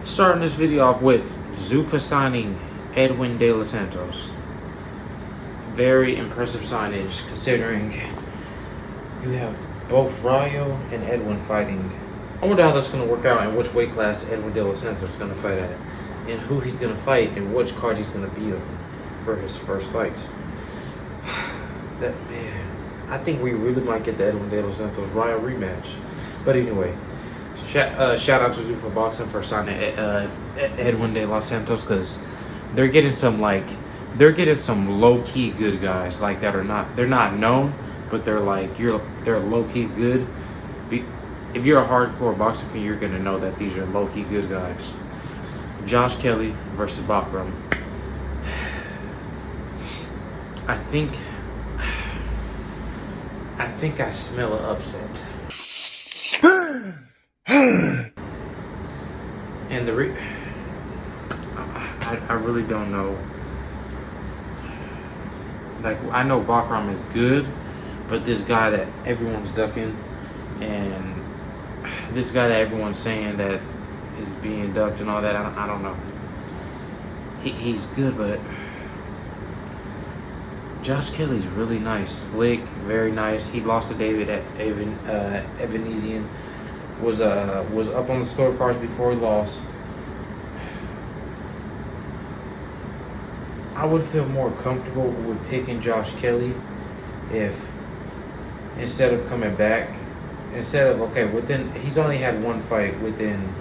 Starting this video off with Zuffa signing Edwin de los Santos. Very impressive signage considering you have both Rayo and Edwin fighting. I wonder how that's going to work out and which weight class Edwin de los Santos is going to fight at, and who he's going to fight and which card he's going to beat him for his first fight. That man, I think we really might get the Edwin de los Santos Rayo rematch. But anyway, shout out to Zuffa Boxing for signing Edwin de los Santos, because they're getting some low key good guys like that they're not known, but they're low key good. If you're a hardcore boxing fan, you're gonna know that these are low key good guys. Josh Kelly versus Bakram. I think I smell an upset. And I really don't know. Like, I know Bakram is good, but this guy that everyone's ducking, and this guy that everyone's saying that is being ducked and all that, I don't know. He's good, but Josh Kelly's really nice, slick, very nice. He lost to David at Evanesian. Was up on the scorecards before he lost. I would feel more comfortable with picking Josh Kelly if, instead of coming back, he's only had one fight within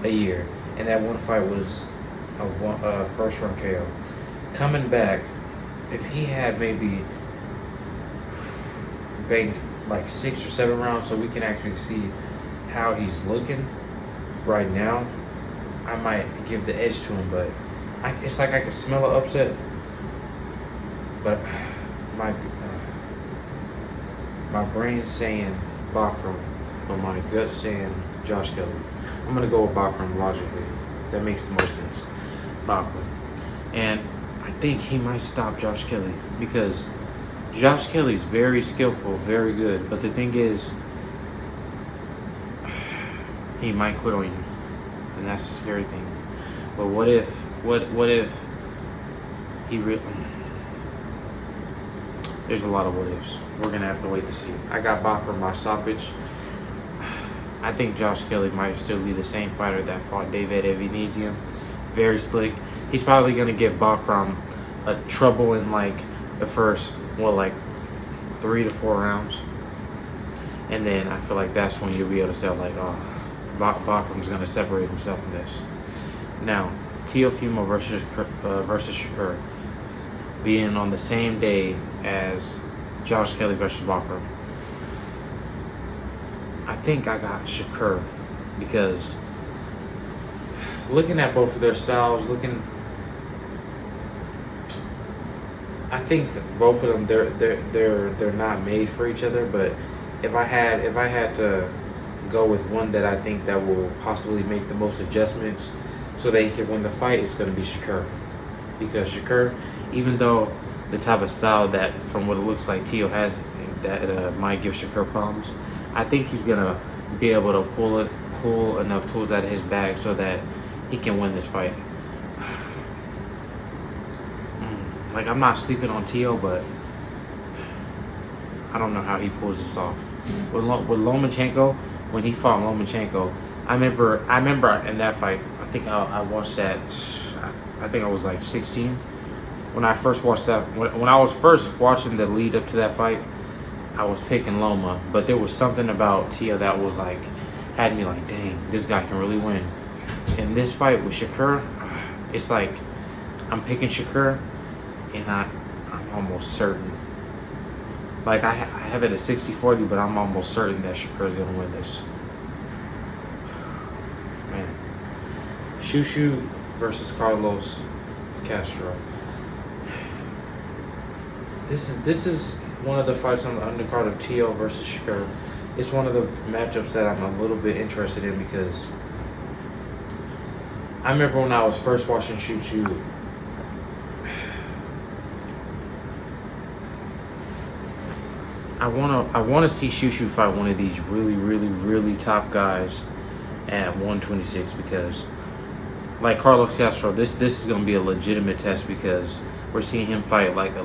a year, and that one fight was a first round KO. Coming back, if he had maybe banked like 6 or 7 rounds so we can actually see how he's looking right now, I might give the edge to him, but it's like I can smell an upset, but my brain's saying Bakram, but my gut's saying Josh Kelly. I'm gonna go with Bakram logically. That makes the most sense. Bakram, and I think he might stop Josh Kelly because Josh Kelly's very skillful, very good, but the thing is, he might quit on you, and that's the scary thing. But what if he really? There's a lot of what ifs. We're gonna have to wait to see. I got Bakram by stoppage. I think Josh Kelly might still be the same fighter that fought David Evanesian. Very slick. He's probably gonna give Bakram a trouble in like the first 3 to 4 rounds, and then I feel like that's when you'll be able to tell Bakram's gonna separate himself from this. Now, Teofimo versus Shakur being on the same day as Josh Kelly versus Bakram. I think I got Shakur because looking at both of their styles, I think that both of them they're not made for each other. But if I had to go with one that I think that will possibly make the most adjustments so they can win the fight, it's going to be Shakur. Because Shakur, even though the type of style that, from what it looks like, Teo has, that might give Shakur problems, I think he's going to be able to pull enough tools out of his bag so that he can win this fight. Like, I'm not sleeping on Teo, but I don't know how he pulls this off. With Lomachenko, when he fought Lomachenko, I remember in that fight, I think I watched that, I think I was like 16. When I first watched that, when I was first watching the lead up to that fight, I was picking Loma, but there was something about Teo that was like, had me like, dang, this guy can really win. In this fight with Shakur, it's like, I'm picking Shakur, and I'm almost certain. Like, I have it at 60-40, but I'm almost certain that Shakur's gonna win this. Man. Shushu versus Carlos Castro. This is one of the fights on the undercard of Teo versus Shakur. It's one of the matchups that I'm a little bit interested in because I remember when I was first watching Shushu, I wanna see Shushu fight one of these really top guys at 126 because like Carlos Castro, this is gonna be a legitimate test because we're seeing him fight like a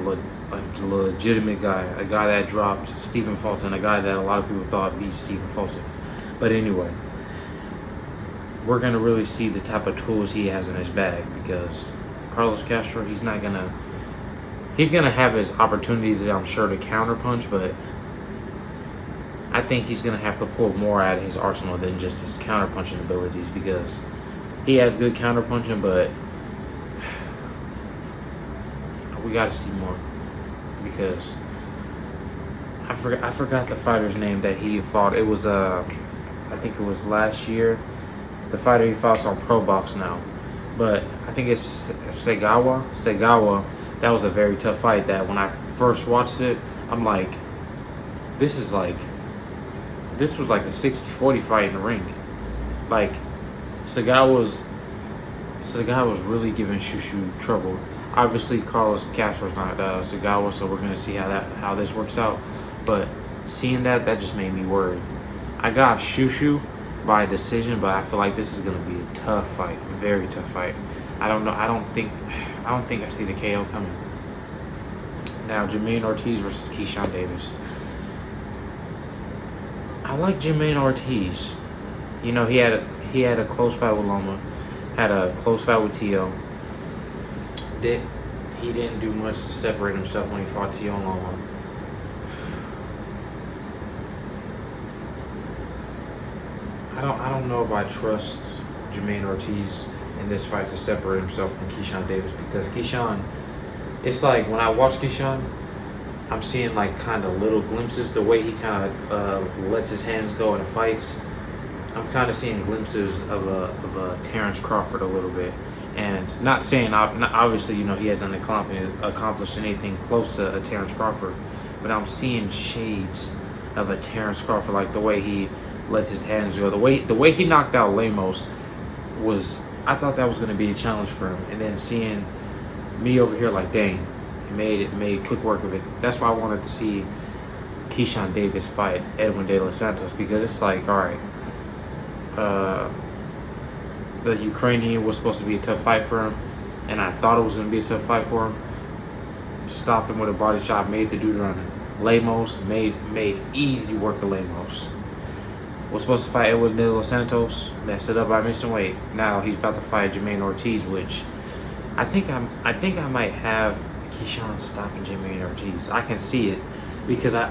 legitimate guy, a guy that dropped Stephen Fulton, a guy that a lot of people thought beat Stephen Fulton. But anyway, we're gonna really see the type of tools he has in his bag because Carlos Castro, he's gonna have his opportunities, I'm sure, to counterpunch, but I think he's gonna have to pull more out of his arsenal than just his counterpunching abilities because he has good counterpunching, but we got to see more because I forgot the fighter's name that he fought. It was I think it was last year. The fighter he fought on Pro Box now, but I think it's Segawa. That was a very tough fight. That when I first watched it, I'm like, this was like a 60-40 fight in the ring. Like Segawa was really giving Shushu trouble. Obviously, Carlos Castro's not Segawa, so we're gonna see how this works out. But seeing that just made me worried. I got Shushu by decision, but I feel like this is gonna be a tough fight, a very tough fight. I don't know. I don't think I see the KO coming. Now, Jermaine Ortiz versus Keyshawn Davis. I like Jermaine Ortiz. You know, he had a close fight with Loma, had a close fight with Tio. He didn't do much to separate himself when he fought Tio and Loma. I don't know if I trust Jermaine Ortiz in this fight to separate himself from Keyshawn Davis because Keyshawn, it's like when I watch Keyshawn, I'm seeing like kind of little glimpses, the way he kind of lets his hands go and fights. I'm kind of seeing glimpses of a Terrence Crawford a little bit. And not saying, obviously, you know, he hasn't accomplished anything close to a Terrence Crawford, but I'm seeing shades of a Terrence Crawford, like the way he lets his hands go. The way he knocked out Lemos I thought that was going to be a challenge for him. And then seeing me over here like, dang, he made quick work of it. That's why I wanted to see Keyshawn Davis fight Edwin De Los Santos because it's like, all right, the Ukrainian was supposed to be a tough fight for him, and I thought it was going to be a tough fight for him. Stopped him with a body shot, made the dude run. Lemos made easy work of Lemos. Was supposed to fight Edwin De Los Santos, messed it up by missing weight. Now he's about to fight Jermaine Ortiz, which I think I might have Keyshawn stopping Jermaine Ortiz. I can see it because I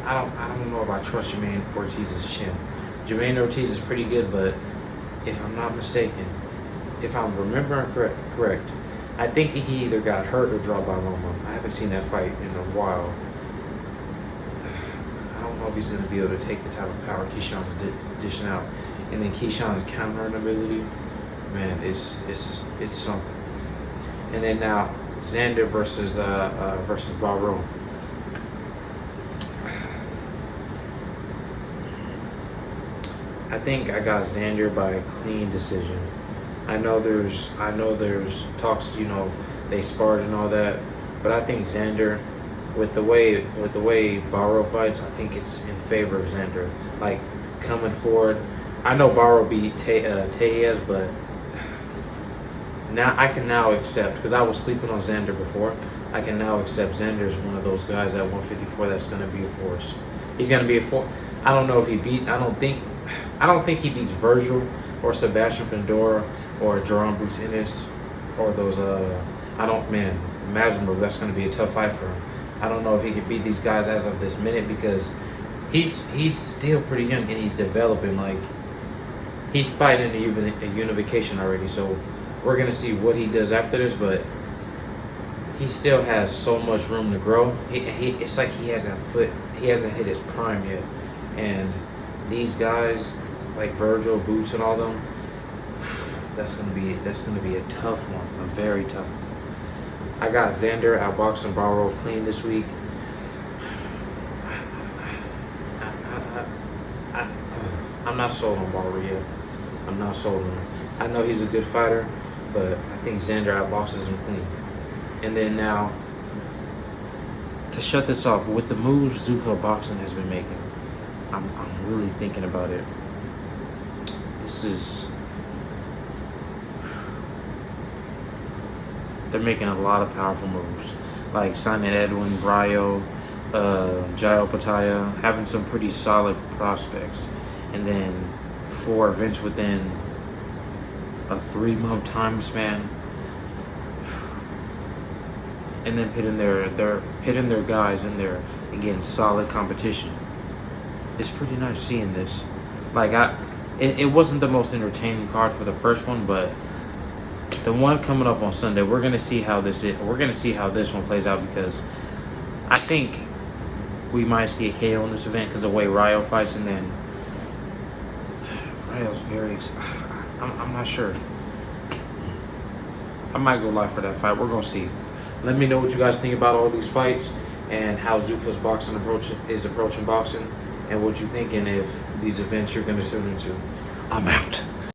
don't know if I trust Jermaine Ortiz's chin. Jermaine Ortiz is pretty good, but if I'm not mistaken, if I'm remembering correct, I think he either got hurt or dropped by Loma. I haven't seen that fight in a while. I don't know if he's going to be able to take the type of power Keyshawn's dishing out. And then Keyshawn's countering ability, man, it's something. And then now Xander versus Barrow. I think I got Xander by a clean decision. I know there's talks, you know, they sparred and all that, but I think Xander, with the way Barrow fights, I think it's in favor of Xander. Like coming forward, I know Barrow beat Tellez, but now I can accept, because I was sleeping on Xander before. I can now accept Xander is one of those guys at 154 that's going to be a force. He's going to be a force. I don't know if he beat. I don't think he beats Virgil or Sebastian Fundora or Jerome Brutinus or those. Imagine that's going to be a tough fight for him. I don't know if he can beat these guys as of this minute because he's still pretty young and he's developing. Like he's fighting a unification already, so we're gonna see what he does after this. But he still has so much room to grow. It's like he hasn't hit his prime yet, and these guys like Virgil, Boots, and all them, that's gonna be a tough one, a very tough one. I got Xander outboxing Barrow clean this week. I'm not sold on Barrow yet. I'm not sold on him. I know he's a good fighter, but I think Xander outboxes him clean. And then now, to shut this off, with the moves Zuffa Boxing has been making, I'm really thinking about it. they're making a lot of powerful moves, like signing Edwin, Bryo, Jairo Pataya, having some pretty solid prospects, and then 4 events within a 3-month time span, and then pitting their guys in there against solid competition. It's pretty nice seeing this. Like it wasn't the most entertaining card for the first one, but the one coming up on Sunday, we're gonna see how this one plays out, because I think we might see a KO in this event because of the way Ryo fights, and then Ryo's I'm not sure. I might go live for that fight. We're gonna see. Let me know what you guys think about all these fights and how Zuffa's boxing is approaching boxing, and what you think, and if these events you're gonna tune into. I'm out.